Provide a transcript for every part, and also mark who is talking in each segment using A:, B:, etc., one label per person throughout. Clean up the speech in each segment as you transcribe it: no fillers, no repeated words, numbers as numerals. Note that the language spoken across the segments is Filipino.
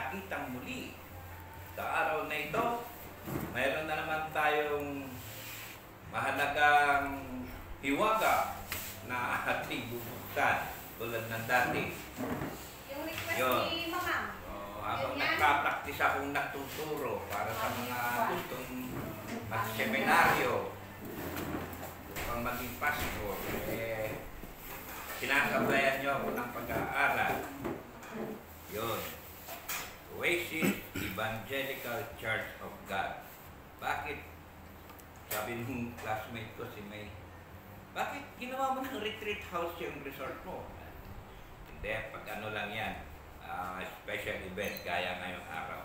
A: nagkakitang muli. Sa araw na ito, mayroon na naman tayong mahalagang hiwaga na ating bubuksan tulad ng dati.
B: Yung request
A: Yun.
B: ni Mama.
A: Habang
B: Yun yan.
A: nagpa-practice akong nagtuturo para sa mga gustong mag-seminaryo, pang maging pastor, sinakabayan niyo ako ng pag-aaral. Yun. Oasis Evangelical Church of God. Bakit? Sabi ng classmate ko si May, bakit ginawa mo ng retreat house yung resort mo? Hindi, pag ano lang yan, special event kaya ngayong araw.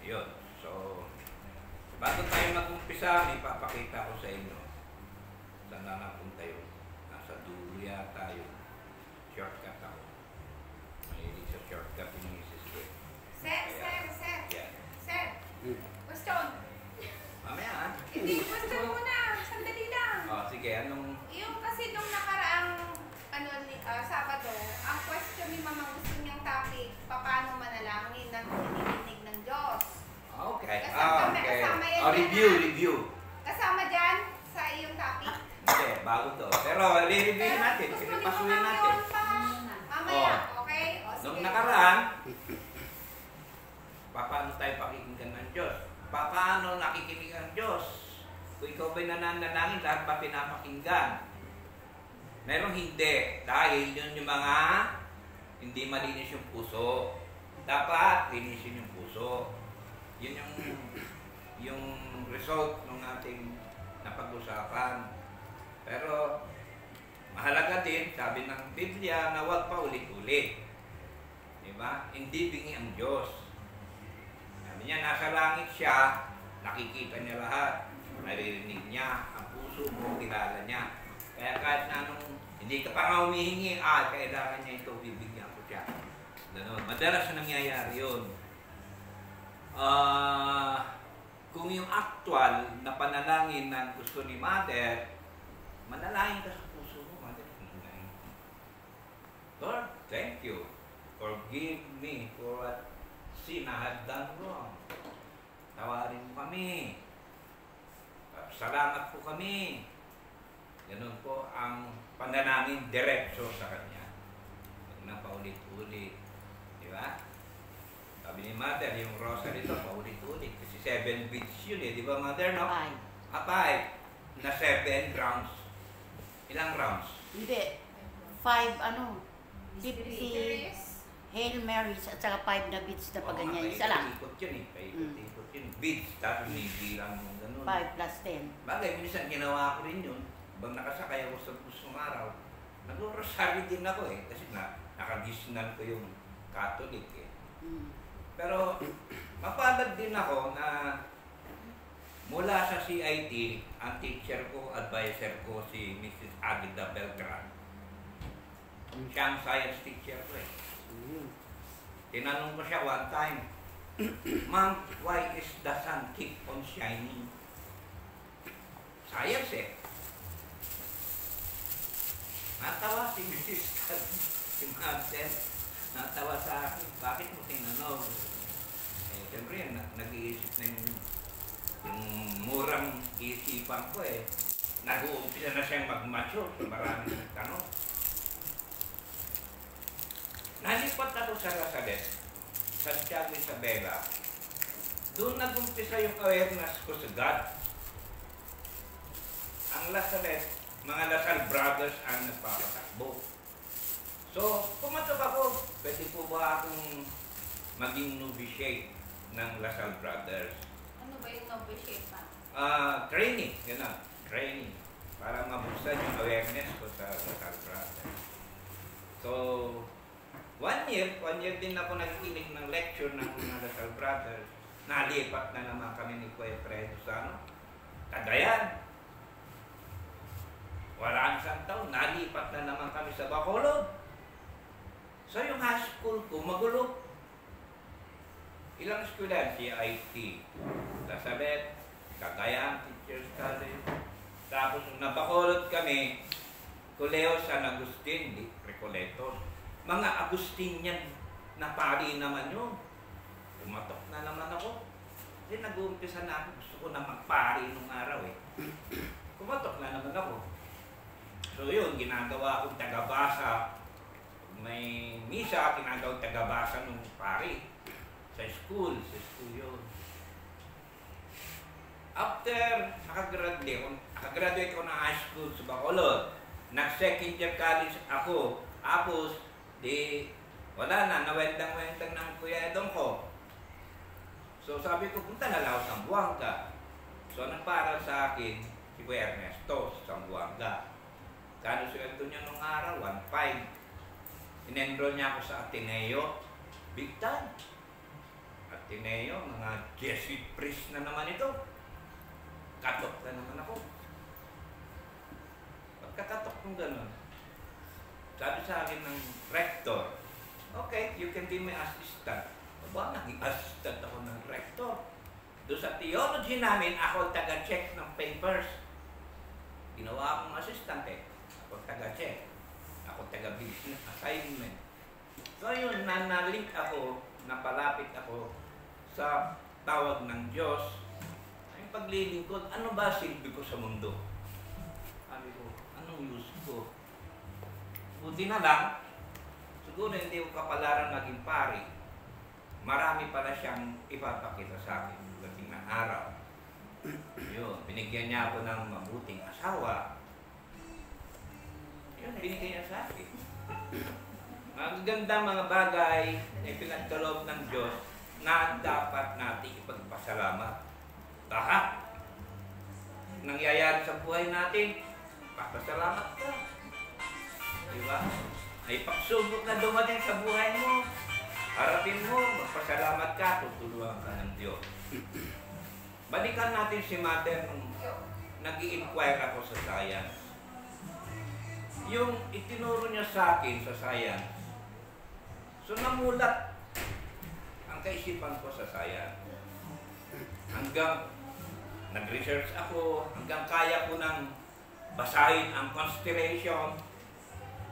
A: Yun. So, bago tayo mag-umpisa, ipapakita ko sa inyo. Saan na napunta yun? Nasa dulo yata yun. Shortcut ako. Mahilig sa shortcut yung misis ko.
B: Sir.
A: Yeah.
B: Sir. Question.
A: Mamaya ha?
B: Hindi, question muna. Sandali lang.
A: Sige, anong...
B: Yung kasi nung nakaraang Sabado, ang question ni Mama gusto niyang topic, paano manalangin ng hinihinig ng Diyos.
A: Okay.
B: Kasama yan
A: Review.
B: Kasama dyan sa iyong topic.
A: Hindi, bago to. Pero re-review natin. Pinipasuhin natin.
B: Mamaya, okay? Sige.
A: Nung nakaraan, paano tayo pakikinggan ng Diyos? Paano nakikinig ang Diyos? Kung ikaw ba'y nananalangin, lahat ba pinapakinggan? Merong hindi. Dahil yun yung mga hindi malinis yung puso. Dapat linisin yung puso. Yun yung result ng ating napag-usapan. Pero mahalaga din, sabi ng Biblia, na huwag pa ulit-ulit. Diba? Hindi bingi ang Diyos. Sabi niya, nasa langit siya, nakikita niya lahat, naririnig niya, ang puso mo, kilala niya. Kaya kahit na anong, hindi ka pa nga humihingi, kailangan niya ito, bibigyan ko siya. Ganun. Madalas na nangyayari yun. Kung yung actual na panalangin na gusto ni Mother, manalangin ka sa puso mo, Mother. Lord, thank you. Forgive me for what sin I had done wrong. Tawarin mo kami. Salamat po kami. Ganun po ang panalangin diretso sa Kanya. Huwag na paulit-ulit. Di ba? Sabi ni Mother, yung rosary ito, paulit-ulit. Kasi 7 beads yun di ba Mother, no?
C: 5.
A: 5. Na 7 rounds. Ilang rounds?
C: Hindi. 5, 50 Hail Marys at saka 5 na beads na pag ganyan. Isa lang.
A: Paikot yun Paikot yun. Beads, tapos may bilang yung ganun.
C: 5 plus 10.
A: Bagay, minsan ginawa ko rin yun. Bang nakasakay ako sa pusong araw, nag-rosary din ako kasi nakagisnan ko yung Catholic Pero mapalad din ako na mula sa CIT, ang teacher ko, advisor ko si Mrs. Aguida Beltran. Siya ang science teacher ko Tinanong ko siya one time, Ma'am, why is the sun keep on shining? Science Natawa si Mrs. si Marcel. Natawa sa akin. Bakit mo tinanong? Siyempre, nag-iisip na yung murang isipan ko Nag-uumpisa na siyang mag-mature. So marami na nagtanong. Nalipat ako sa Rasalet, Santiago Isabela. Doon nag-umpisa yung awareness ko sa God. Ang Rasalet, mga Lasal Brothers ang nagpapatakbo. So, pumatok ako. Pwede po ba akong maging novitiate ng Lasal Brothers?
B: Ano ba yung novitiate pa?
A: Training. Training. Para mabuksan yung awareness ko sa Lasal Brothers. So, 1 year din ako nakikinig ng lecture ng mga Lasal Brothers. Nalipat na naman kami ni Kuya Fredo sa Cagayan. Wala isang taon, nalipat na naman kami sa Bacolod. So yung high school ko, magulo. Ilang estudyante? CIT, Lasalet, Cagayan, Teachers College. Tapos nung nabacolod kami, Colegio San Agustin, Recoletos. Mga Agustinian na pari naman yun. Pumatok na naman ako. Kasi nag-uumpisa na ako. Gusto ko na magpari nung araw eh. Pumatok na naman ako. So yun, ginagawa akong tagabasa. May misa, ginagawa tagabasa nung pari. Sa school yun. After nakagraduate ko ng high school sa Bacolod, nag-second year college ako. Tapos, wala na, nawendang-wendang ng Kuya Edong ko. So sabi ko, punta na lang ako sa Zamboanga. So nagparal sa akin si Kuya Ernesto sa Zamboanga. Kano sweldo niya nung araw? 1.5. In-enroll niya ako sa Ateneo. Big time. Ateneo, mga Jesuit priest na naman ito. Katok na naman ako. Pagkakatok kong gano'n, sabi sa akin ng rector, okay, you can be my assistant. Aba, naging assistant ako ng rector. Doon sa theology namin, ako taga-check ng papers. Ginawa akong assistant eh. Ako taga-check. Ako taga-business assignment. So yun, na-link ako, napalapit ako sa tawag ng Diyos. Ang paglilingkod, ano ba silbi ko sa mundo? Sabi ko, anong use ko? Buti na lang, siguro hindi ko kapalaran maging pari. Marami pala siyang ipapakita sa akin pagdating ng araw. Yun, binigyan niya ako ng mabuting asawa. Yun, binigyan niya sa akin. Magaganda mga bagay na pinagkaloob ng Diyos na dapat natin ipagpasalamat. Lahat nangyayari sa buhay natin, pagpasalamat ka. Diba? Ay pagsubok na dumating sa buhay mo, harapin mo, magpasalamat ka, tutulungan ka ng Diyos. Balikan natin si Mother nung nag-i-inquire ako sa science. Yung itinuro niya sa akin sa science, so namulat ang kaisipan ko sa science. Hanggang nag-research ako, hanggang kaya ko nang basahin ang constellation.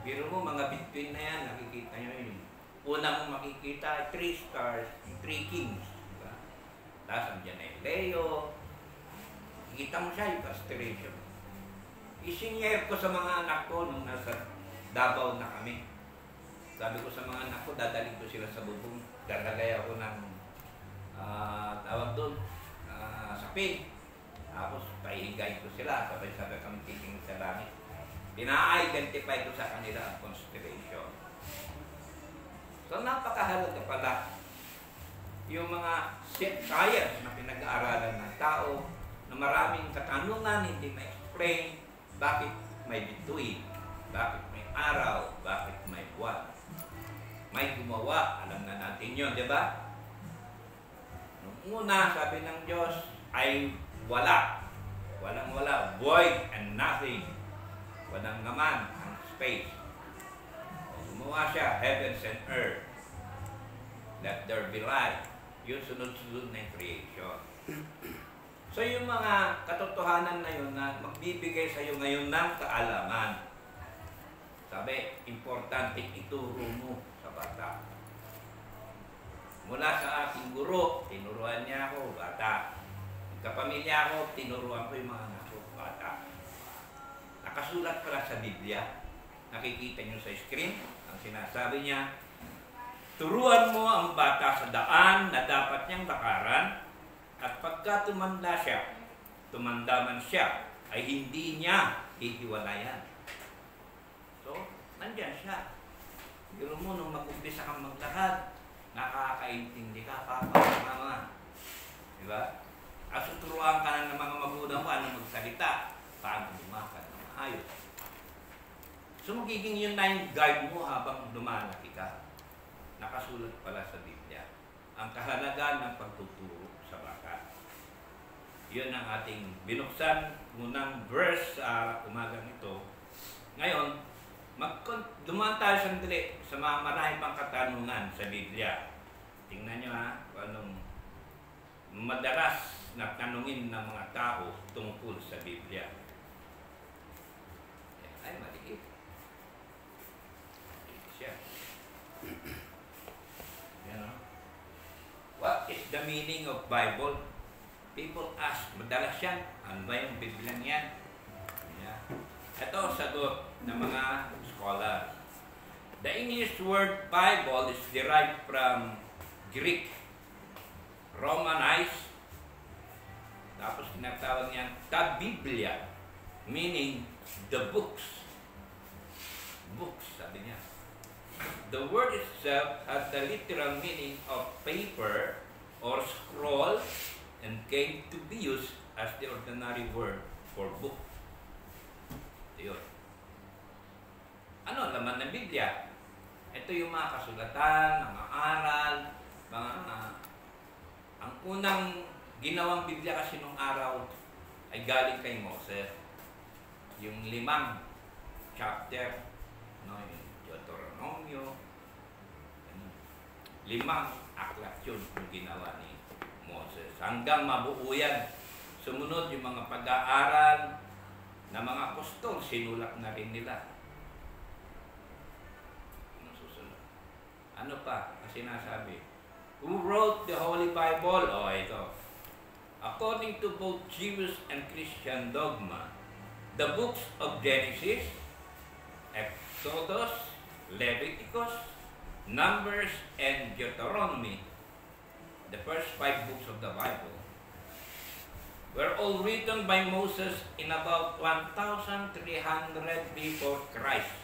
A: Biro mo, mga between na yan, nakikita nyo yun. Una mong makikita, 3 stars, 3 kings. Diba? Tapos andyan ay Leo. Kita mo siya yung constellation. Isinyer ko sa mga anak ko nung nasa Davao na kami. Sabi ko sa mga anak ko, dadalhin ko sila sa bubong. Galagay ako ng tawag doon, sapin. Tapos paihigay ko sila, sabay-sabay kami titingin sa langit. Pina-identify ko sa kanila ang constellation. So napakahalaga pala yung mga science na pinag-aaralan ng tao na maraming katanungan, hindi ma-explain bakit may bituin, bakit may araw, bakit may buwan. May gumawa, alam na natin yun, di ba? Nung una, sabi ng Diyos ay wala. Walang-wala, void and nothing. Walang naman ang space. Gumawa siya, heavens and earth. Let there be light. Yun sunod-sunod na creation. So yung mga katotohanan na yun na magbibigay sa iyo ngayon ng kaalaman. Sabi, importante ituro mo sa bata. Mula sa aking guro, tinuruan niya ako, bata. Kapamilya ako, tinuruan ko yung mga anak ko, bata. Nakasulat pala sa Biblia. Nakikita nyo sa screen. Ang sinasabi niya, turuan mo ang bata sa daan na dapat niyang lakaran at pagka tumanda man siya, ay hindi niya hihiwalayan. So, nandyan siya. Pero mo, nung mag-umpisa kang maglakad, nakakaintindi ka, papa, mama. Diba? At turuan ka na ng mga magulang mo, anong magsalita, paano lumakad ng maayos. So, magiging yun na yung guide mo habang lumalaki ka. Nakasulat pala sa Biblia. Ang kahalagaan ng pagtuturo sa bata. Yun ang ating binuksan munang verse sa umagang ito. Ngayon, dumaan tayo sandali sa mga marami pang katanungan sa Biblia. Tingnan nyo kung anong madalas na tanungin ng mga tao tungkol sa Biblia. Ay, maliit. Maliit siya. Yan, What the meaning of Bible? People ask, madalas yan, ano ba yung Biblia yan? Yeah. Ito, sagot ng mga scholar. The English word Bible is derived from Greek, Romanized, tapos tinatawag niyan, ta Biblia, meaning the books. Books, sabi niya. The word itself has the literal meaning of paper or scroll and came to be used as the ordinary word for book. Yun. Ano laman ng Biblia? Ito yung mga kasulatan, mga aral, ang unang ginawang Biblia kasi nung araw ay galing kay Moses. Yung 5 chapter, no, yung Deuteronomio, 5 aklat yun yung ginawa ni Moses. Hanggang mabuo yan. Sumunod yung mga pag-aaral na mga apostol, sinulat na rin nila. Ano susunod? Ano pa? Kasi nasabi, who wrote the Holy Bible? Oh, ito. According to both Jewish and Christian dogma, the books of Genesis, Exodus, Leviticus, Numbers, and Deuteronomy, the first 5 books of the Bible, were all written by Moses in about 1,300 before Christ,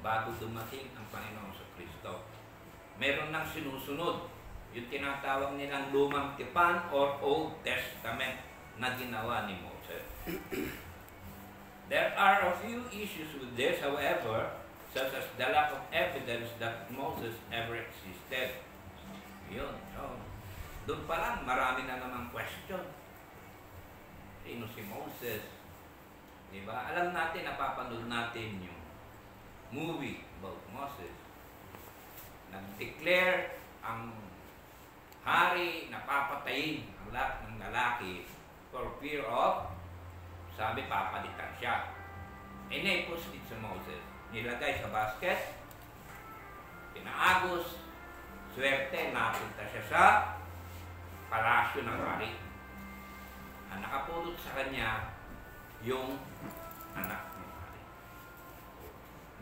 A: bago dumating ang Panginoon sa Kristo. Meron nang sinusunod, yung tinatawag nilang Lumang Tipan or Old Testament na ginawa ni Moses. There are a few issues with this, however, such as the lack of evidence that Moses ever existed. Yun. So, doon pa lang, marami na namang question. Sino si Moses? Diba? Alam natin, napapanood natin yung movie about Moses. Nag-declare ang hari na papatayin ang lahat ng lalaki for fear of, sabi, papalitan siya. Inepos din sa Moses. Nilagay sa basket, pinaagos, swerte, napunta siya sa palasyo ng hari. Ang nakapulot sa kanya yung anak ng hari.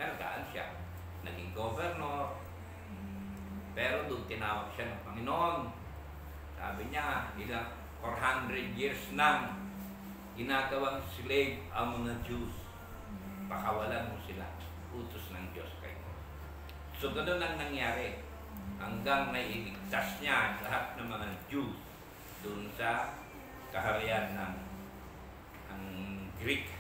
A: Nalagaan siya. Naging governor. Pero doon tinawag siya ng Panginoon. Sabi niya, ilang 400 years nang ginagawang slave ang mga Jews. Pakawalan mo sila. Utos ng Diyos kay mo. So, ganoon ang nangyari. Hanggang nailigtas niya lahat ng mga Jews doon sa kaharian ng Greek.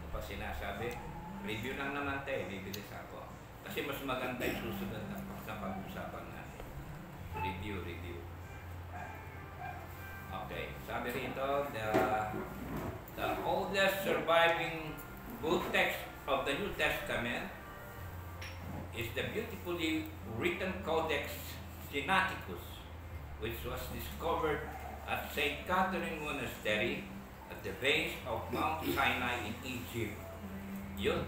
A: Ito pa sinasabi, review lang naman tayo, bibilis ako. Kasi mas maganda yung susunod na pag-usapan natin. Review. Okay, sabi rito, the oldest surviving book text of the New Testament is the beautifully written Codex Sinaiticus, which was discovered at St. Catherine Monastery at the base of Mount Sinai in Egypt. Yun.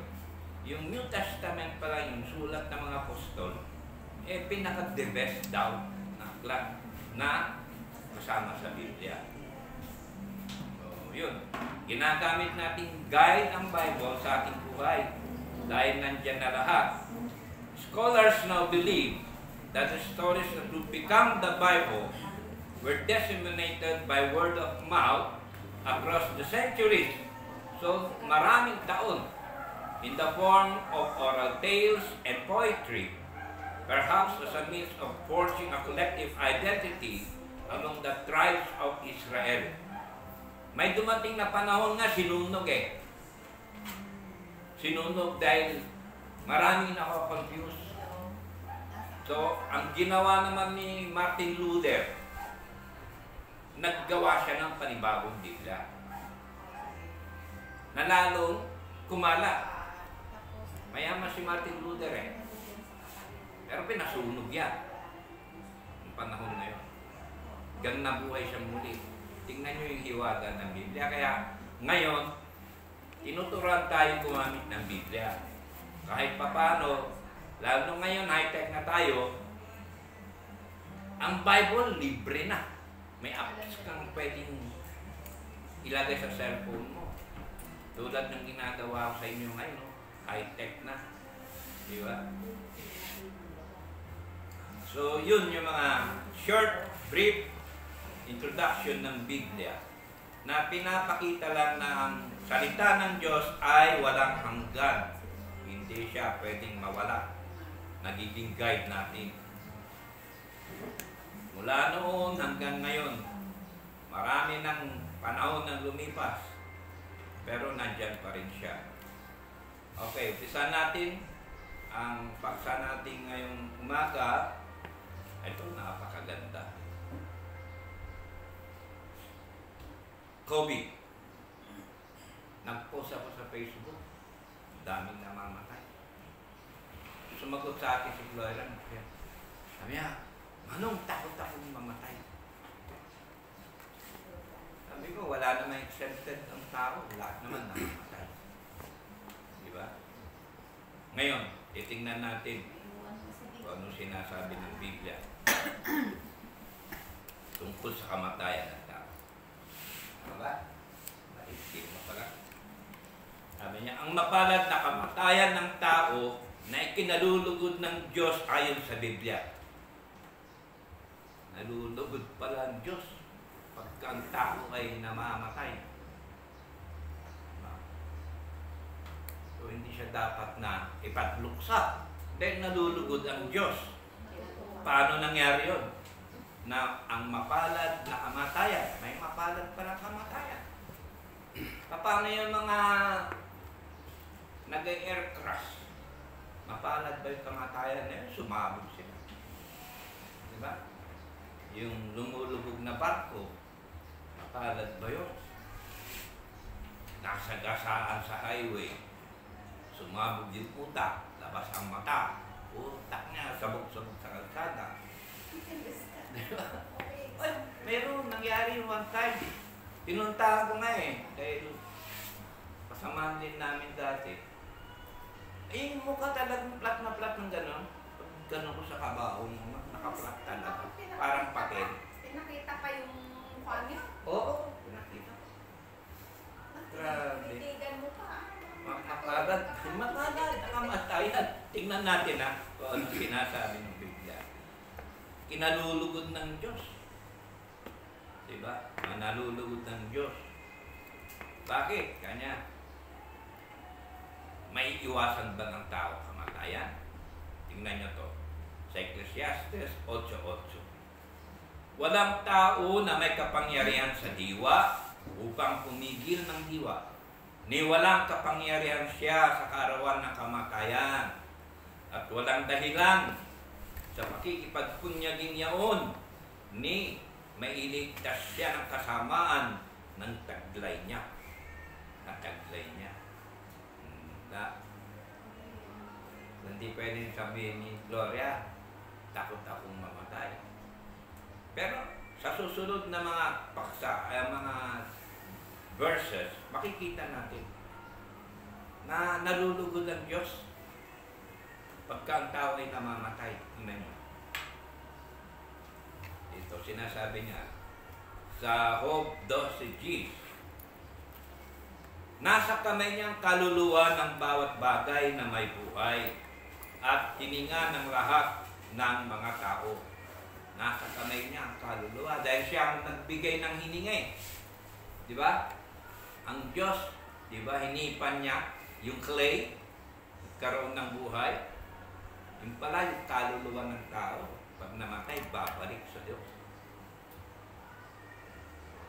A: Yung New Testament pala, yung sulat ng mga apostol, pinaka-the best daw na aklat na kasama sa Biblia. So, yun. Ginagamit natin guide ang Bible sa ating buhay dahil nandyan na lahat. Scholars now believe that the stories that would become the Bible were disseminated by word of mouth across the centuries. So, maraming taon in the form of oral tales and poetry, perhaps as a means of forging a collective identity among the tribes of Israel. May dumating na panahon nga sinunog Sinunog dahil maraming nakakonfuse. So, ang ginawa naman ni Martin Luther, naggawa siya ng panibagong Biblia na lalong kumala. Mayaman si Martin Luther pero pinasunog yan yung panahon na yun. Hanggang nabuhay siya muli. Tingnan nyo yung hiwaga ng Biblia. Kaya ngayon, tinuturuan tayo gumamit ng Biblia. Kahit papano, lalo ngayon high-tech na tayo, Ang Bible, libre na. May apps kang pwedeng ilagay sa cellphone mo. Tulad ng ginagawa ko sa inyo ngayon, no? High-tech na. Di ba? So, yun yung mga short, brief introduction ng Biblia na pinapakita lang na ang salita ng Diyos ay walang hanggan. Hindi siya pwedeng mawala. Nagiging guide natin. Mula noon hanggang ngayon, marami ng panahon na lumipas, pero nandyan pa rin siya. Okay, umpisa natin ang paksa natin ngayong umaga. Ito, napakaganda. COVID. Nag-post ako sa Facebook. Daming namamatay. Sumagot sa akin si Gloria. Sabi niya, Manong, takot akong mamatay. Sabi ko, wala naman exempted ang tao. Lahat naman namamatay. Di ba? Ngayon, titingnan natin kung ano sinasabi ng Biblia tungkol sa kamatayan ng tao. Diba? Naisip mo pala. Sabi niya, ang mapalad na kamatayan ng tao na ikinalulugod ng Diyos ayon sa Biblia. Nalulugod pala ang Diyos pagka ang tao ay namamatay. So, hindi siya dapat na ipatluksa. Dahil nalulugod ang Diyos. Paano nangyari yun? Na ang mapalad na kamatayan, may mapalad pa na kamatayan. Paano yung mga nag-air crash? Mapalad ba yung kamatayan na yun? Sumabog sila. Diba? Yung lumulubog na barko, mapalad ba yun? Nasagasaan sa highway, sumabog yung utak, labas ang mata, utak niya, sabog-sabog sa kalsada. Diba? Ay, meron, nangyari one time. Pinuntahan ko nga dahil kasamahan din namin dati. Eh, mukha talagang plat na plat ng gano'n. Gano'n ko sa kabaong, nakaplat talaga. Parang pakin.
B: Pinakita pa yung mukha niya?
A: Oo, pinakita. Grabe.
B: Titigan mo pa.
A: Mapalad, nakamatayan. Tingnan natin kung ano sinasabi ng Biblia. Kinalulugod ng Diyos. Diba? Manalulugod ng Diyos. Bakit? Kanya, may iwasan ba ng tao kamatayan? Tingnan nyo to. Sa Ecclesiastes 8:8. Walang tao na may kapangyarihan sa diwa upang pumigil ng diwa. Ni walang kapangyarihan siya sa kaarawan ng kamatayan. At walang dahilan sa pakikipagpunyagin yaon ni mailigtas siya ng kasamaan ng taglay niya. Taglay niya. Hindi pwedeng sabihin ni Gloria, takot akong mamatay. Pero sa susunod na mga paksa, mga verses, makikita natin na nalulugod ang Diyos pagka ang tao ay namamatay. Tingnan niyo. Ito, sinasabi niya sa Job 12:10. Nasa kamay niyang kaluluwa ng bawat bagay na may buhay at hininga ng lahat ng mga tao. Nasa kamay niya ang kaluluwa dahil siya ang nagbigay ng hininga. Di ba? Ang Diyos, di ba, hinipan niya yung clay, nagkaroon ng buhay. Yung pala yung kaluluwa ng tao, pag namatay, babalik sa Diyos.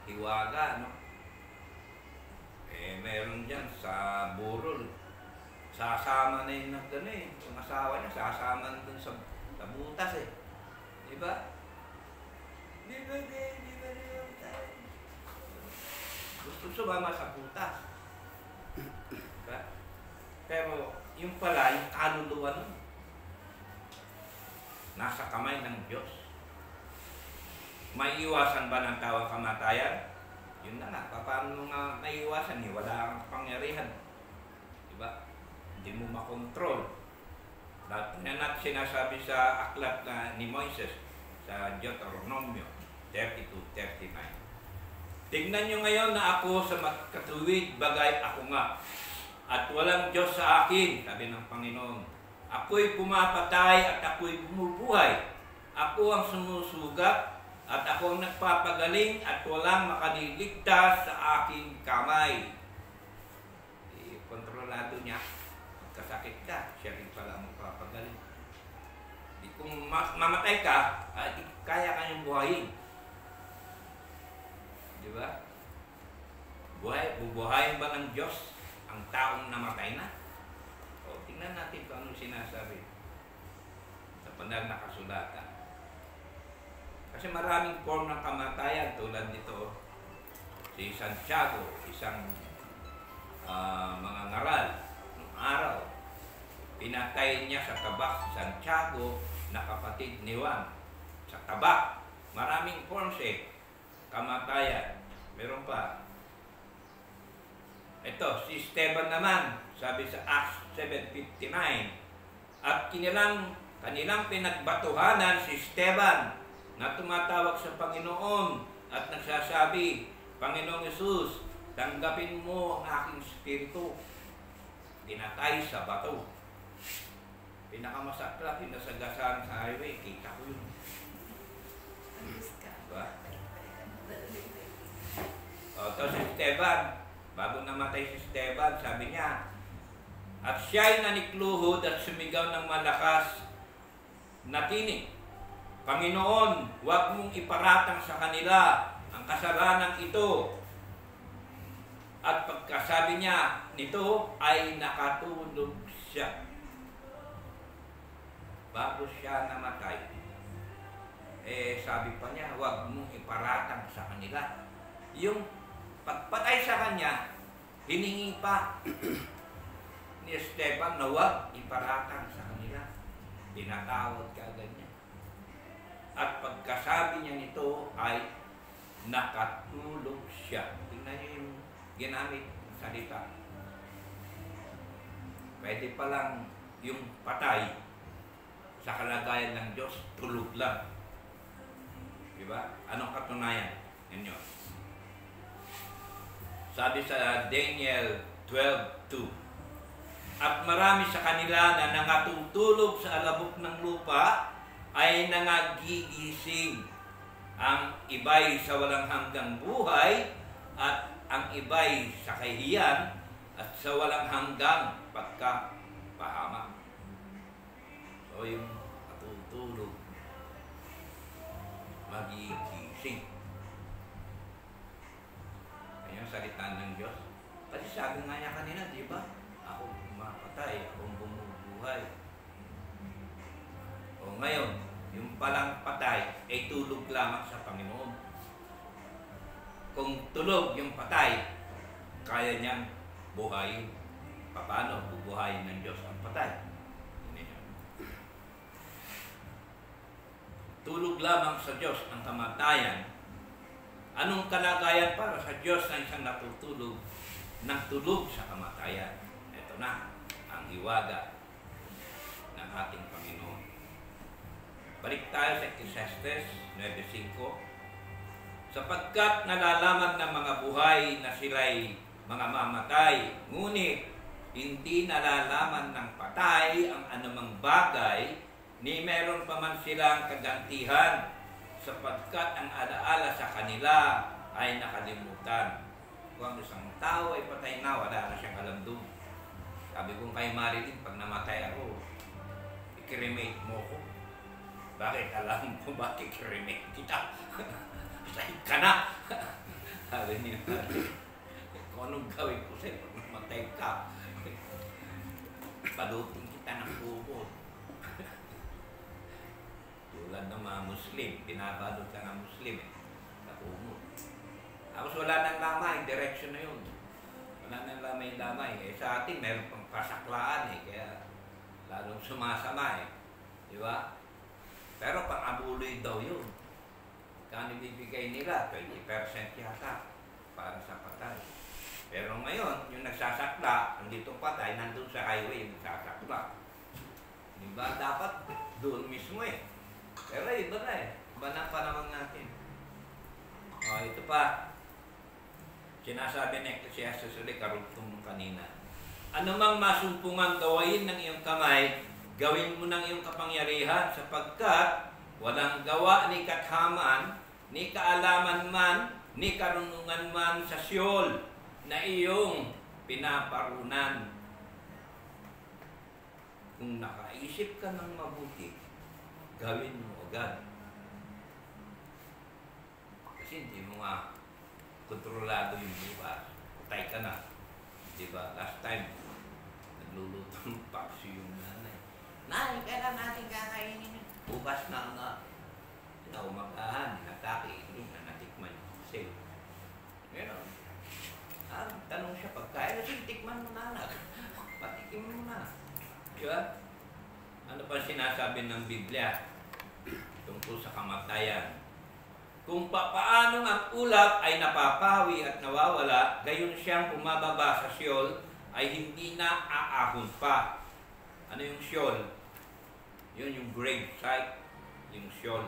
A: Hiwaga, no? Meron dyan sa burol. Sasama na yun ng gano'n yung asawa niya, sasama na dun sa butas Di ba? Di ba? Gusto sumama sa butas. Diba? Pero yung pala, yung kaluluwa nun, nasa kamay ng Diyos. May iwasan ba ng tao ang kamatayan? Yun na nga, paano nga naiwasan wala kang kapangyarihan. Diba? Hindi mo makontrol. Lahat na natin sinasabi sa aklat ni Moises, sa Deuteronomio 32:39. Tingnan nyo ngayon na ako sa katuwid, bagay ako nga. At walang Diyos sa akin, sabi ng Panginoon. Ako'y pumapatay at ako'y bumubuhay. Ako ang sumusugat at ako ang nagpapagaling at walang makaliligtas sa aking kamay. Kontrolado niya. Pagkasakit ka, siya rin pala ang magpapagaling. Kung mamatay ka, kaya kanyang buhayin. Di ba? Bubuhayin ba ng Diyos ang taong namatay na? O, tingnan natin kung anong sinasabi sa banal na kasulatan. Kasi maraming form ng kamatayan tulad nito. Si Santiago, isang mga ngaral ng araw, pinatay niya sa tabak si Santiago na kapatid ni Juan. Sa tabak. Maraming forms kamatayan. Meron pa. Ito, si Esteban naman, sabi sa Acts 7:59, at kanilang pinagbatuhanan si Esteban na tumatawag sa Panginoon at nagsasabi, Panginoong Hesus, tanggapin mo ang aking spirito. Pinatay sa bato. Pinakamasakla, pinasagasaan sa highway. Kita ko yun. Diba? O, si Esteban, bago namatay si Esteban, sabi niya, at siya'y nanikluhod at sumigaw ng malakas na tinig. Panginoon, huwag mong iparatang sa kanila ang kasalanan ito. At pagkasabi niya nito ay nakatulog siya. Bago siya namatay, sabi pa niya, huwag mong iparatang sa kanila. Yung pagpatay sa kanya, hiningi pa ni Esteban na huwag iparatang sa kanila. Pinatawad ka agad niya. At pagkasabi niya nito ay nakatulog siya. Tingnan niyo yung ginamit ng salita. Pwede palang yung patay sa kalagayan ng Diyos, tulog lang. Diba? Anong katunayan? Yan yun. Sabi sa Daniel 12:2, at marami sa kanila na nangatutulog sa alabok ng lupa ay nangagigising. Ang iba'y sa walang hanggang buhay at ang iba'y sa kahihiyan at sa walang hanggang pagkapahamak. So yung natutulog, magigising. Ayan ang salita ng Diyos. Kasi sabi nga niya kanina, di ba? Ako mapatay, akong bumubuhay. O ngayon, yung palang patay ay tulog lamang sa Panginoon. Kung tulog yung patay, kaya niyang buhayin. Paano bubuhayin ng Diyos ang patay? Tulog lamang sa Diyos ang kamatayan. Anong kalagayan para sa Diyos na isang natutulog ng tulog sa kamatayan? Ito na ang hiwaga ng ating Panginoon. Balik tayo sa Ecclesiastes 9:5. Sapagkat nalalaman ng mga buhay na sila'y mga mamatay, ngunit hindi nalalaman ng patay ang anumang bagay, ni meron pa man silang kagantihan, sapagkat ang alaala sa kanila ay nakalimutan. Kung ang isang tao ay patay na, wala na siyang alam doon. Sabi ko kay Marilyn, pag namatay ako, i-cremate mo ko. Bakit? Alam mo ba i-cremate kita? Sahid ka na! Sabi niya, kung anong gawin ko sa'yo pag namatay ka, balutin kita ng kubo. Tulad ng mga Muslim, binabalot ka ng Muslim na kubo. Tapos wala nang lamay, direksyon na yun. Wala nang lamay. Sa atin, meron pang pasaklaan kaya lalong sumasama Di ba? Pero pang-abuloy daw yun. Kano bibigay nila? 20% yata para sa patay. Pero ngayon, yung nagsasakla, andito patay, nandun sa highway yung nagsasakla. Di ba? Dapat doon mismo Pero iba na Iba Iba na panahon natin. O, ito pa. Sinasabi ng Ecclesiastes ulit, karugtong nung kanina. Ano mang masumpungang gawain ng iyong kamay, gawin mo ng iyong kapangyarihan sapagkat walang gawa ni kathaman, ni kaalaman man, ni karunungan man sa Siyol na iyong pinaparunan. Kung nakaisip ka ng mabuti, gawin mo agad. Kasi hindi mo nga kontrolado yung bukas. Patay ka na. Diba? Last time, nagluluto ng paksi yung nanay. Nay, kailan natin kakainin? Bukas na nga. Naumagahan, natake, hindi na natikman yung kasi. Meron. Tanong siya, pagkain, kasi tikman mo na anak. Patikim mo na. Diba? Ano pa sinasabi ng Biblia tungkol sa kamatayan? Kung papaano ang ulap ay napapawi at nawawala, gayon siyang bumababa sa Siyol ay hindi na aahon pa. Ano yung Siyol? Yun yung grave site, yung Siyol.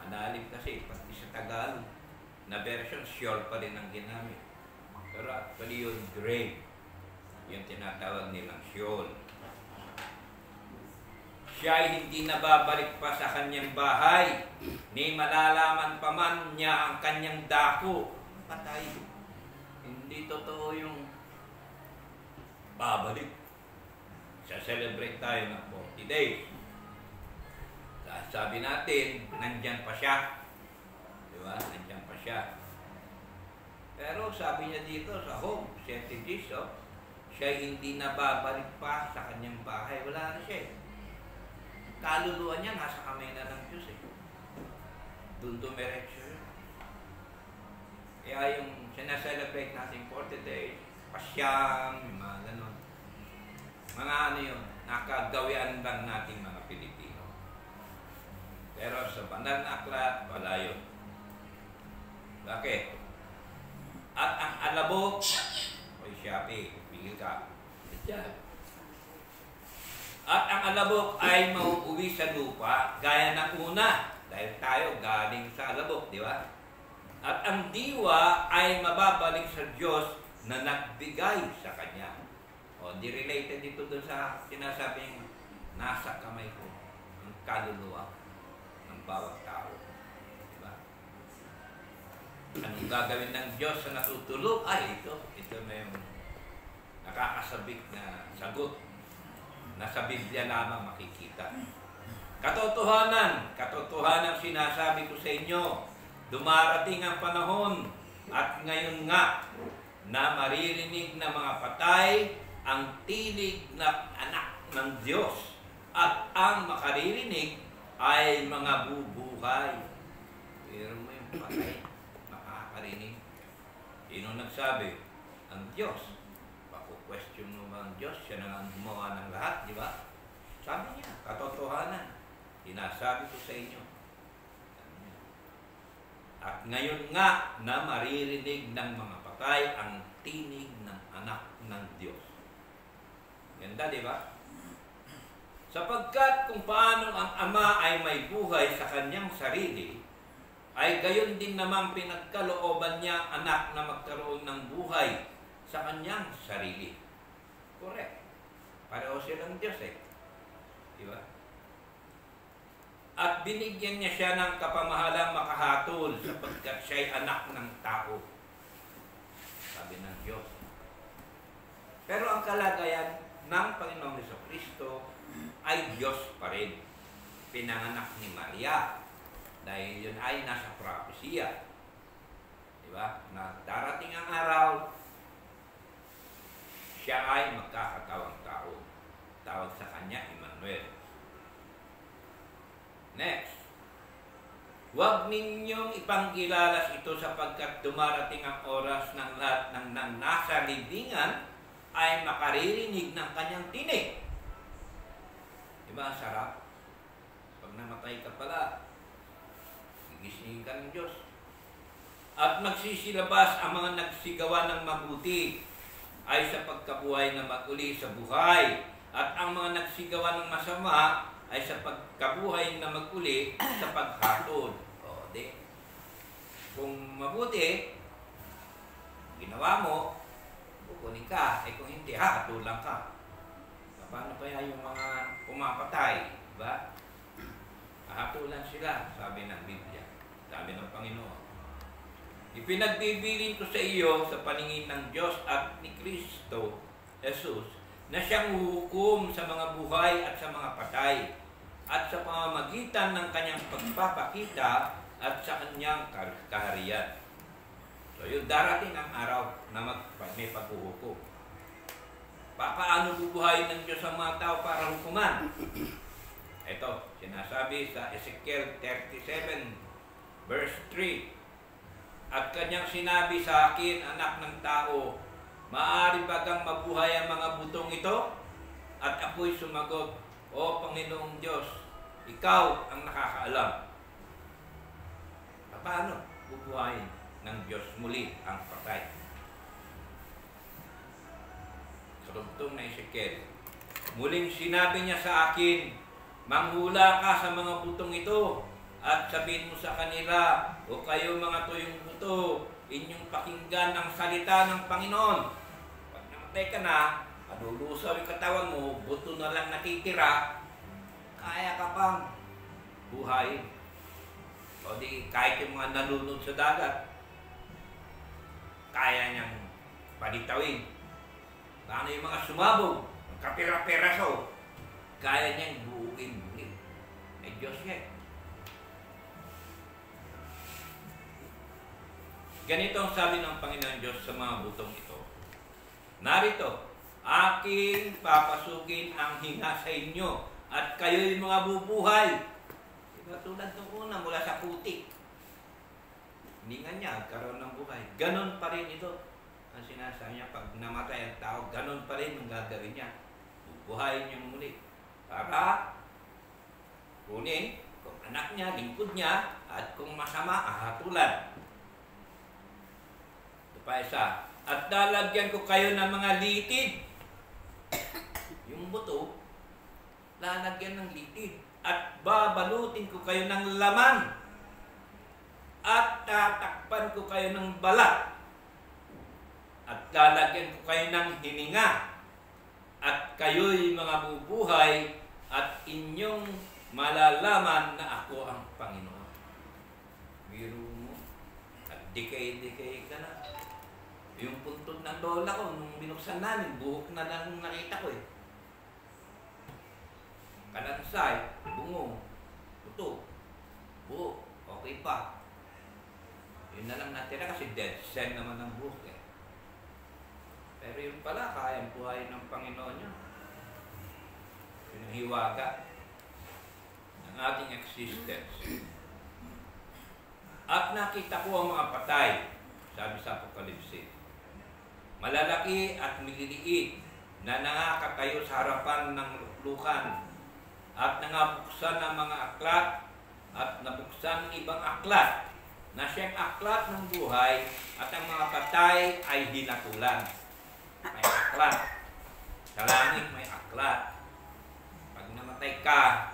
A: Manalim kasi, pati sa Tagalog, na version Siyol pa rin ang ginamit. Pero actually yung grave, yung tinatawag nilang Siyol. Siya ay hindi nababalik pa sa kanyang bahay, ni malalaman pa man niya ang kanyang dako. Patay. Hindi totoo yung babalik. Sa-celebrate tayo ng 40 days. Sabi natin, nandyan pa siya. Diba? Nandyan pa siya. Pero sabi niya dito sa home, St. Jesus, siya ay hindi nababalik pa sa kanyang bahay. Wala na siya. Kaluluwa niya nasa kamay na ng Diyos eh. Doon dumiretso yun. Kaya yung sinaselebrate natin 40 days, pasyam, yung mga ganun. Mga ano yun, nakagawian lang natin mga Pilipino. Pero sa banal na aklat, wala yun. Bakit? At ang alabok, oy Shopee, bigil ka. Diyan. At ang alabok ay mauuwi sa lupa gaya ng una dahil tayo galing sa alabok, di ba? At ang diwa ay mababalik sa Diyos na nagbigay sa Kanya. O, di related dito doon sa sinasabing nasa kamay ko ang kaluluwa ng bawat tao. Di ba? Anong gagawin ng Diyos sa natutulog? Ay, ito may nakakasabik na sagot. Nasa Biblia lamang makikita. Katotohanan sinasabi ko sa inyo, dumarating ang panahon at ngayon nga na maririnig ng mga patay ang tinig na anak ng Diyos at ang makaririnig ay mga bubuhay. Pero mo yung patay, makakarinig. Sino nagsabi? Ang Diyos. Question mo ba ang Diyos? Siya na ang gumawa ng lahat, di ba? Sabi niya, katotohanan. Sinasabi ko sa inyo. At ngayon nga na maririnig ng mga patay ang tinig ng anak ng Diyos. Ganda, di ba? Sapagkat kung paano ang ama ay may buhay sa kanyang sarili, ay gayon din naman pinagkalooban niya ang anak na magkaroon ng buhay sa kanyang sarili. Correct. Pareho silang Diyos eh. Diba? At binigyan niya siya ng kapamahalang makahatol sapagkat siya'y anak ng tao. Sabi ng Diyos. Pero ang kalagayan ng Panginoong Jesucristo ay Diyos pa rin. Pinanganak ni Maria. Dahil yun ay nasa propesya. Diba? Na darating ang araw, siya ay magkakatawang tao. Tawag sa kanya, Emmanuel. Next. Huwag ninyong ipangkilalas ito sapagkat dumarating ang oras ng lahat ng nasa libingan ay makaririnig ng kanyang tinig. Diba, sarap? Pag namatay ka pala, gigisingin ka ng Diyos. At magsisilabas ang mga nagsigawa ng mabuti ay sa pagkabuhay na maguli sa buhay. At ang mga nagsigawa ng masama ay sa pagkabuhay na maguli sa paghatod. O, mabuti, ginawa mo, kukunin ka. Kung hindi, hahatulan ka. Paano kaya yung mga pumapatay? Diba? Hahatulan sila, sabi ng Biblia. Sabi ng Panginoon. Ipinagbibilin ko sa iyo sa paningin ng Diyos at ni Kristo, Jesus, na siyang huhukom sa mga buhay at sa mga patay, at sa pamamagitan ng kanyang pagpapakita at sa kanyang kaharian. So, yung darating ang araw na may paghuhukom. Paano bubuhayin ng Diyos ang mga tao para hukuman? Ito, sinasabi sa Ezekiel 37, verse 3. At kanyang sinabi sa akin, anak ng tao, maaari ba kang mabuhay ang mga butong ito? At ako'y sumagot, O Panginoong Diyos, ikaw ang nakakaalam. Paano bubuhayin ng Diyos muli ang patay? Karugtong na Ezekiel. Muling sinabi niya sa akin, manghula ka sa mga butong ito at sabihin mo sa kanila, o kayo mga tuyong buto, inyong pakinggan ang salita ng Panginoon. Pag namatay ka na, malulusaw yung katawan mo, buto na lang natitira, kaya ka pang buhayin. O di, kahit yung mga nalunod sa dagat, kaya niyang palitawin. Paano yung mga sumabog, kapira-peraso, kaya niyang buuin muli. Ay Diyos niya. Ganito ang sabi ng Panginoon Diyos sa mga butong ito. Narito, aking papasukin ang hinga sa inyo at kayo'y mga bubuhay. Diba tulad ng una mula sa putik. Hindi nga niya karoon ng buhay. Ganon pa rin ito. Ang sinasabi niya, pag namatay ang tao, ganon pa rin ang gagawin niya. Bubuhayin niyo muli. Para kunin kung anak niya, lingkod niya, at kung masama, ahatulan. Pa isa, at lalagyan ko kayo ng mga litid. Yung buto, lalagyan ng litid. At babalutin ko kayo ng laman. At tatakpan ko kayo ng balat. At lalagyan ko kayo ng hininga. At kayo'y mga bubuhay at inyong malalaman na ako ang Panginoon. Biro mo, at dikay-dikay ka na. Yung puntod ng lola ko, nung binuksan namin, buhok na lang nakita ko eh. Kalansay, bungo, buto, buhok, okay pa. Yun na lang natira kasi dead cell naman ng buhok eh. Pero yun pala, kayang buhay ng Panginoon niya. Yun ang hiwaga ng ating existence. At nakita ko ang mga patay, sabi sa Apokalipsis. Malalaki at maliliit na nangakatayo sa harapan ng luklukan at nangabuksan ng mga aklat at nabuksan ng ibang aklat na siyang aklat ng buhay at ang mga patay ay hinatulan. May aklat. Sa langit may aklat. Pag namatay ka,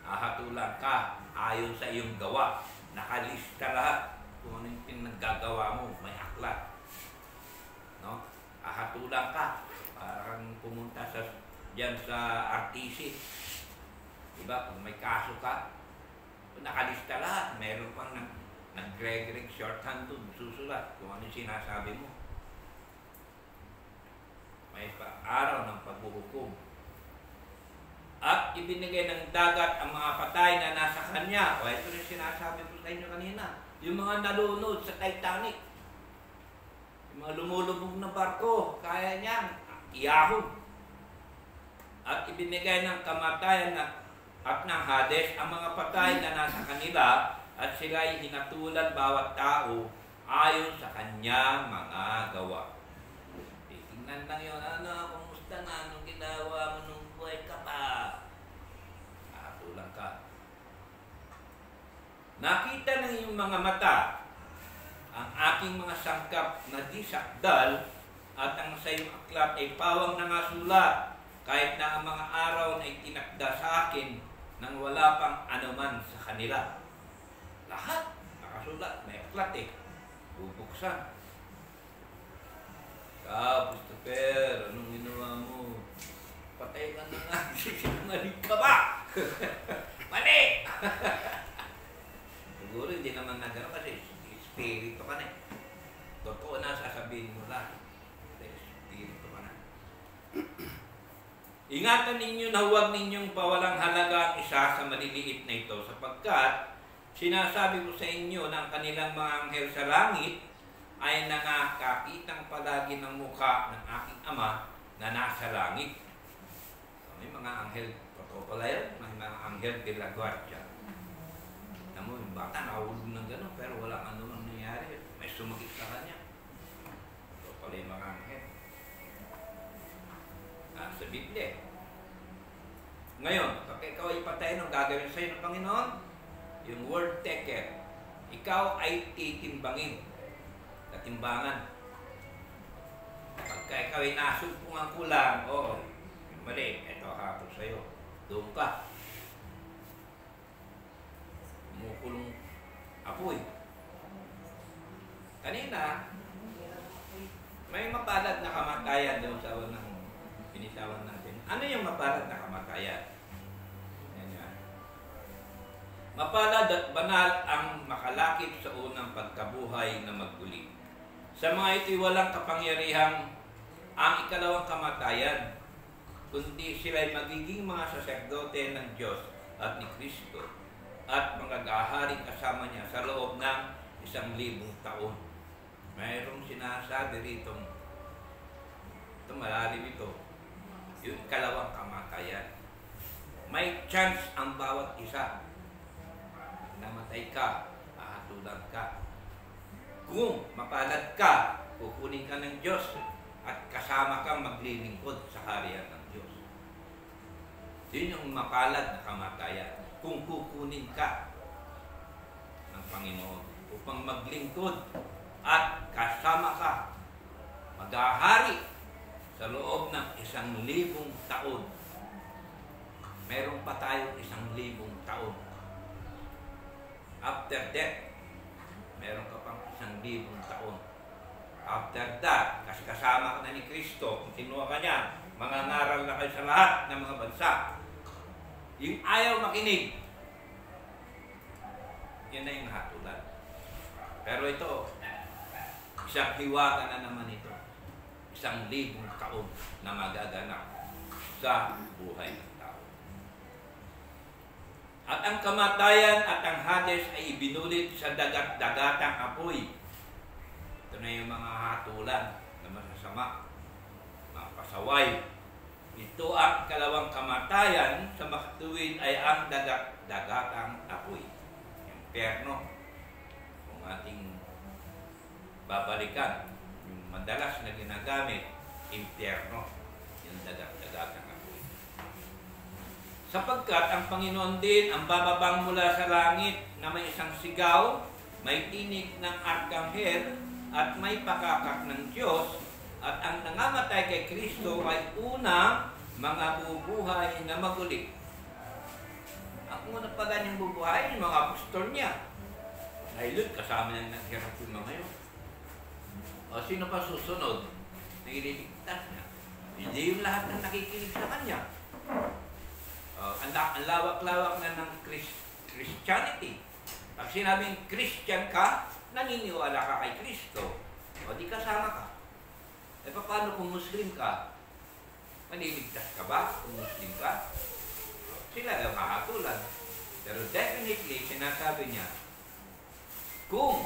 A: ahatulan ka ayon sa iyong gawa. Nakalista lahat kung ano yung pinaggagawa mo, may aklat. No? Ahatulan ka. Parang pumunta diyan sa RTC. Diba? Kung may kaso ka, nakalista lahat. Meron pang nag-Greg shorthand doon, susulat kung ano yung sinasabi mo. May araw ng paghuhukom. At ibinigay ng dagat ang mga patay na nasa kanya. O ito yung sinasabi ko sa inyo kanina. Yung mga nalunod sa Titanic. Yung mga lumulubog na barko, kaya niyang iyahon. At ibinigay ng kamatayan at ng Hades ang mga patay na nasa kanila at sila'y hinatulan bawat tao ayon sa kanyang mga gawa. Tingnan lang yun, kumusta na, anong ginawa mo nung buhay ka pa? Hatulan ka. Nakita ng iyong mga mata ang aking mga sangkap na di sakdal at ang sa iyong aklat ay pawang nangasulat kahit na ang mga araw na itinakda sa akin nang wala pang anuman sa kanila. Lahat nakasulat, may aklat eh. bubuksan. Christopher, anong ginawa mo? Patay ka na nga. Sinungaling ka ba? Mali! Siguro hindi naman na gano'n kasi espiritu ka na eh. Totoo na sasabihin mo lang. Espiritu ka na. Ingatan ninyo na huwag ninyong pawalang halaga ang isa sa maliliit na ito sapagkat sinasabi ko sa inyo na ang kanilang mga anghel sa langit ay nakakitang palagi ng mukha ng aking Ama na nasa langit. So, may mga anghel, totoo pala yan, may mga anghel de la guardia. Alam mo, yung bata nakahulog ng gano'n pero walang ano nang nangyari. May sumagit sa kanya. Totoo pala yung mga anghel. Sa Biblia. Ngayon, kapag ikaw ay patay, anong gagawin sa'yo ng Panginoon? Yung word taker. Ikaw ay titimbangin. Katimbangan. Pagka ikaw ay nasugpong ang kulang, mali, ito hapon sa'yo. Doon ka. Kumukulong apoy. Kanina, may mapalad na kamatayan doon sa unang pinitawan natin. Ano yung mapalad na kamatayan? Yan. Mapalad at banal ang makalakip sa unang pagkabuhay na maguli. Sa mga ito'y walang kapangyarihang ang ikalawang kamatayan, kundi sila'y magiging mga saserdote ng Diyos at ni Kristo at magagaharing kasama niya sa loob ng 1,000 taon. Mayroong sinasabi rito, ito malalim ito, yung ikalawang kamatayan. May chance ang bawat isa. Namatay ka, ahatulan ka. Kung mapalad ka, kukunin ka ng Diyos at kasama kang maglilingkod sa harian ng Diyos. Yun yung mapalad na kamatayan. Kung kukunin ka ng Panginoon upang maglingkod at kasama ka, maghahari sa loob ng 1,000 taon. Meron pa tayong 1,000 taon. After death, meron ka pang 1,000 taon. After that, kasi kasama ka na ni Kristo, kung kinuha ka niya, mangangaral na kayo sa lahat ng mga bansa. Yung ayaw makinig, yun na yung hatulan. Pero ito, isang hiwaga na naman ito. 1,000 taon na magaganap sa buhay ng tao. At ang kamatayan at ang Hades ay ibinulit sa dagat-dagatang apoy. Ito na yung mga hatulan na masasama, mga pasaway. Ito ang kalawang kamatayan, sa makatuwid ay ang dagat-dagatang apoy. Impyerno. Kung ating babalikan, yung madalas na ginagamit, impyerno, yung dagat-dagatang apoy. Sapagkat ang Panginoon din ang bababang mula sa langit na may isang sigaw, may tinig ng arkanghel, at may pakakak ng Diyos, at ang nangamatay kay Kristo ay unang mga bubuhay na maguli. Ang unang pa ganyang bubuhay, yung mga apostol niya. Dahil kasama niya naghirap yung mga yun. O sino pa susunod? Nililigtas niya. Hindi yung lahat ng nakikinig sa kanya. Ang lawak-lawak na ng Christianity. Pag sinabing Christian ka, naniniwala ka kay Kristo. O di kasama ka. E paano kung Muslim ka? Maliligtas ka ba kung Muslim ka? Sila ang mahatulan. Pero definitely, sinasabi niya, kung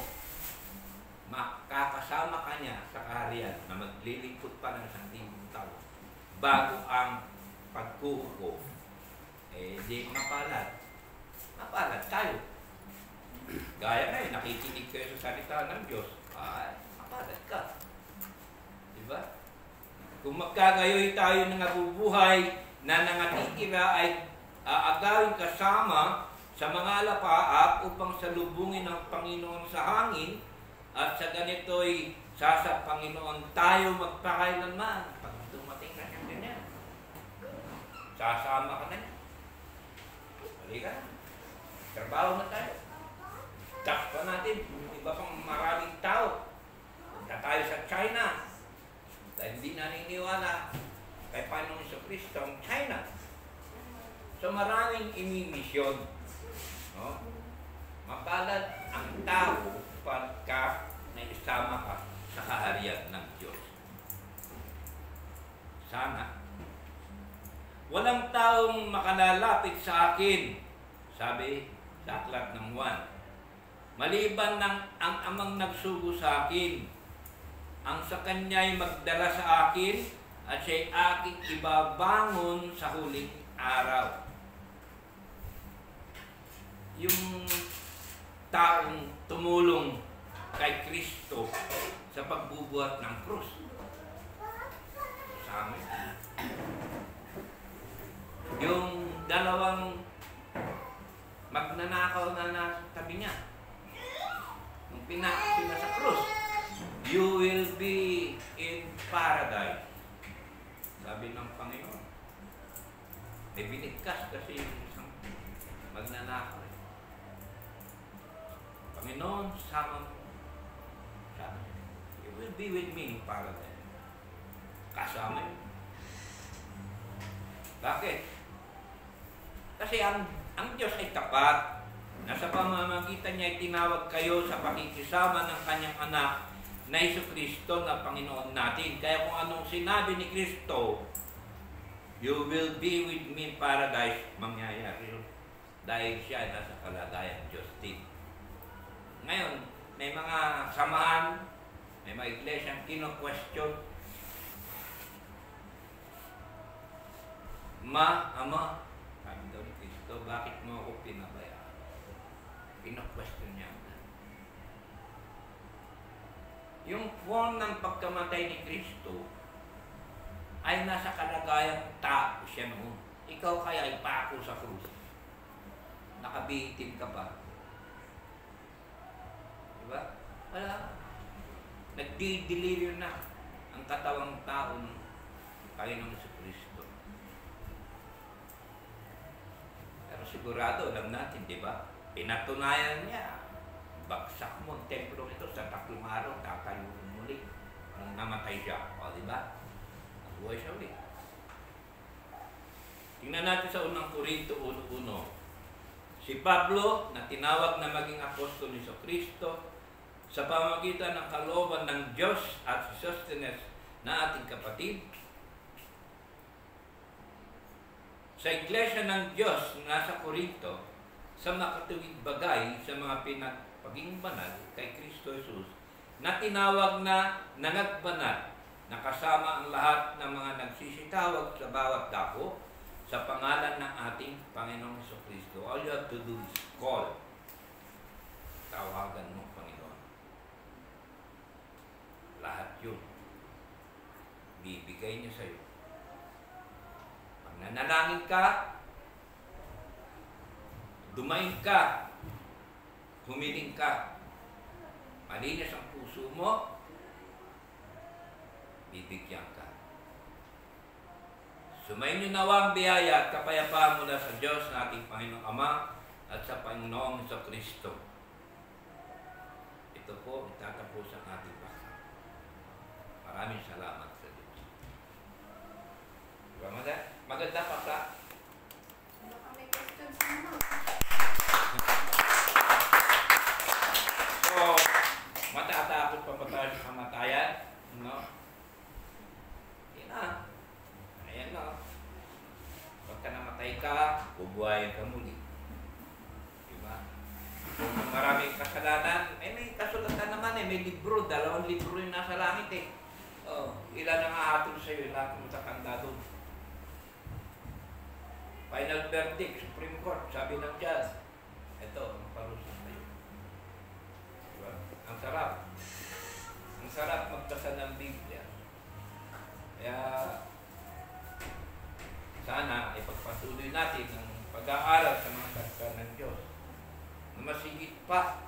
A: makakasama ka niya sa kaharian na maglilingkod pa ng 1,000 taon bago ang pagkuko, di mapalad. Mapalad tayo. Gaya na nakikinig kayo sa salita ng Diyos, mapalad ka. Diba? Kung magkagayoy tayo ng nabubuhay na nangatitira ay aagawin kasama sa mga alapaap upang salubungin ng Panginoon sa hangin, at sa ganito'y sa Panginoon tayo magpakailanman. Pag dumating na siyang ganyan, sasama ka na niya. Halika na. Trabaho na tayo. Tax pa natin. Iba pang maraming tao. tayo sa China. Dahil hindi naniniwala kay Panginoong Jesucristo ang China. So maraming imimisyon. No? Mapalad ang tao pagka naisama ka sa kaharian ng Diyos. Sana. Walang taong makalalapit sa akin, sabi sa aklat ng Juan. Maliban ng ang amang nagsugo sa akin, ang sa kanya'y magdala sa akin at siya'y aking ibabangon sa huling araw. Yung taong tumulong kay Kristo sa pagbubuhat ng krus. Sa amin. Yung dalawang magnanakaw na nasa tabi niya. Nung pinakasila sa krus, you will be in paradise. Sabi ng Panginoon. May binigkas kasi yung isang magnanakaw. Panginoon, sama mo. You will be with me in paradise. Kasama yun. Bakit? Kasi ang Diyos ay tapat. Nasa pamamagitan niya ay tinawag kayo sa pakikisama ng kanyang anak na Jesucristo na Panginoon natin. Kaya kung anong sinabi ni Kristo, you will be with me in paradise, mangyayari yun. Dahil siya ay nasa kalagayan Diyos din. Ngayon, may mga samahan, may mga iglesyang kino-question, Ama, sabi daw ni Kristo, bakit mo ako pinabayaan? Kino-question niya. Yung form ng pagkamatay ni Kristo ay nasa kalagayang tao siya noon. Ikaw kaya ay pako sa krus. Nakabitin ka pa. Diba? Wala. Nagdi-deliver na ang katawang tao ng Panginoong Jesucristo. Pero sigurado, alam natin, di ba? Pinatunayan niya. Bagsak mo ang templo nito sa 3 araw, tatayo muli. Nung namatay siya. O, di ba? Nabuhay siya ulit. Tingnan natin sa 1 Corinto 1:1. Si Pablo, na tinawag na maging apostol ni Jesucristo, sa pamamagitan ng kalooban ng Diyos at si Sosthenes na ating kapatid, sa iglesia ng Diyos na nasa Corinto, sa makatuwid bagay sa mga pinagpaging banal kay Kristo Jesus, na tinawag na nangagbanal, na kasama ang lahat ng mga nagsisitawag sa bawat dako sa pangalan ng ating Panginoong Jesucristo. All you have to do is call. Tawagan mo, Panginoon. Lahat yun. Bibigay niya sa'yo. Pag nanalangin ka, dumain ka, humiling ka, malinis ang puso mo, bibigyan ka. Sumainyo nawa ang biyaya at kapayapaan mula sa Diyos na ating Panginoong Ama at sa Panginoong Jesucristo. Ito po, itatapos ang ating paksa. Maraming salamat sa Diyos. Diba, maganda paksa?
B: Baka may questions naman.
A: So, matatakot pa ba tayo sa kamatayan? No? Yan na. Ayan na. Pagka namatay ka, bubuhayin ka muli. Diba? Kung maraming kasalanan, may kasulatan naman may libro. 2 libro yung nasa langit ilan ang ahatol sa'yo, lahat ng matatanda doon. Final verdict, Supreme Court, sabi ng judge, ito, ang parusa sa'yo. Diba? Ang sarap. Ang sarap magbasa ng Biblia. Kaya, sana ipagpatuloy natin ang pag-aaral sa mga salita ng Diyos na masigit pa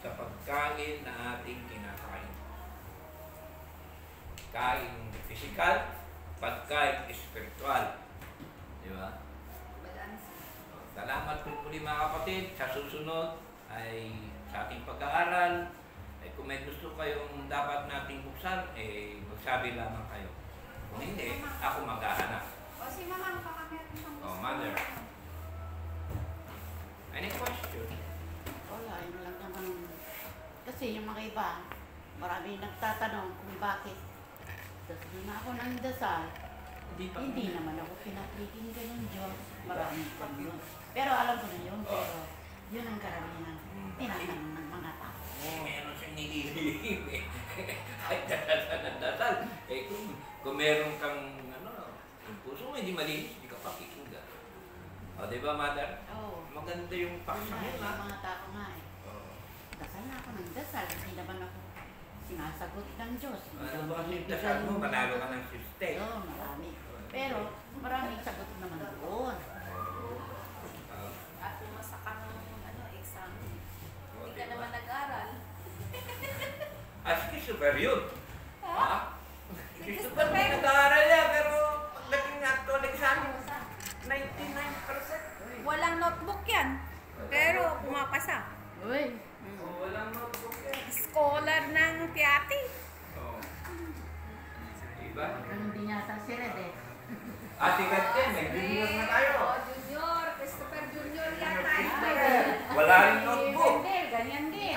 A: sa pagkain na ating kinakain. Pagkain physical, pagkain spiritual. Di ba?
B: Balance.
A: Salamat po muli mga kapatid. Sa susunod ay sa ating pag-aaral ay kung may gusto kayong dapat nating buksan, magsabi lamang kayo. Kung hindi, ako maghahanap.
B: O si Mama, baka meron siyang gusto.
A: Mother. Any question?
C: Wala, yun lang naman. Kasi yung mga iba, marami nagtatanong kung bakit. Tapos doon ako nang dasal. Hindi naman ako pinapikinggan ng Diyos. Marami ganun. Pero alam ko na yun, pero yun ang karamihan. Tinatanong ng mga tao.
A: Meron siyang nililihim eh. Ay, dasal. Kung meron kang, yung puso mo hindi malinis, hindi ka pakikinggan. O, di ba, Mother?
C: Oo.
A: Maganda yung paksa mo,
C: Yung
A: ha?
C: mga tao nga eh. Dasal na ako ng dasal. Hindi naman ako sinasagot ng Diyos.
A: Ano ba kasi dasal mo? Manalo ka ng system.
C: Oo, marami. Pero maraming sagot naman doon.
B: At pumasa ka ng exam. Hindi ka naman nag-aral.
A: Sige, super yun. Ha?
B: Si
A: Super may nag-aaral yan, pero pagdating na actual exam, 99%.
B: Walang notebook yan. Pero pumapasa.
C: Uy.
A: Walang notebook yan.
B: Scholar ng Piati.
A: Diba?
C: Ganun din yata si Red eh.
A: Si Captain, may junior na tayo.
B: Junior. Christopher Junior yan tayo.
A: Wala rin notebook.
B: Wendell, ganyan din.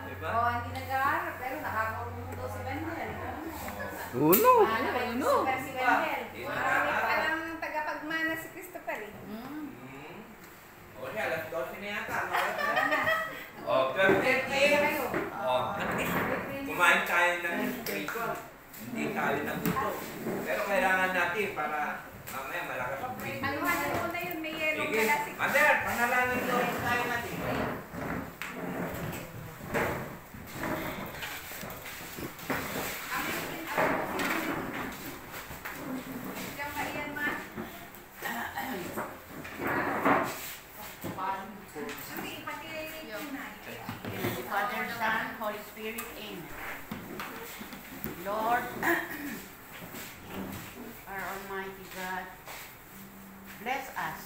A: Diba?
B: Hindi nag-aaral, pero nakakaroon daw si Wendell.
D: Uno.
B: Si Wendell. Alam tagapagmana si Christopher eh.
A: Siya, alas 12 na yata. Perfect
B: Kayo.
A: at least, kumain tayo ng spiritual. Hindi tayo nagutom. Pero kailangan natin para mamaya malakas ang break.
B: Ano na yun, may yellow
A: Sige,
B: pala si
A: Mother, panalangin ko tayo natin.
B: Diyan ka iyan, Ma. Hindi, pati yung
C: Father, Son, Holy Spirit, Amen. Lord, our Almighty God, bless us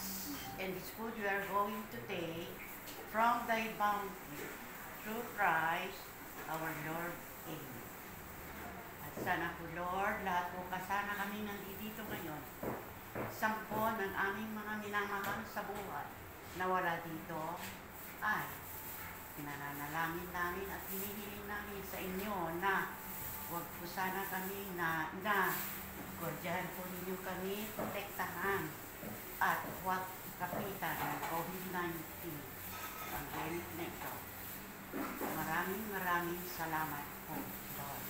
C: in this food we are going to take from thy bounty through Christ our Lord. Amen. At sana po, Lord, lahat po kasana kami nandito ngayon. Sampo ng aming mga minamahal sa buhay na wala dito ay pinananalangin namin at hinihiling namin sa inyo na huwag po sana kami na gordyahan po ninyo kami, protektahan at huwag kapitan ng COVID-19 pandemic na ito. Maraming salamat po, Lord.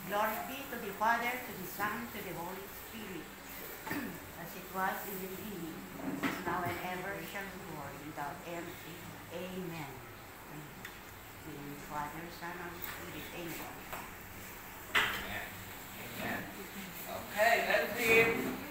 C: Glory be to the Father, to the Son, to the Holy Spirit, as it was in the beginning, is now and ever shall be, world without end. Amen. In the Father, Son, and Spirit. Amen.
A: Amen. Okay, let's see.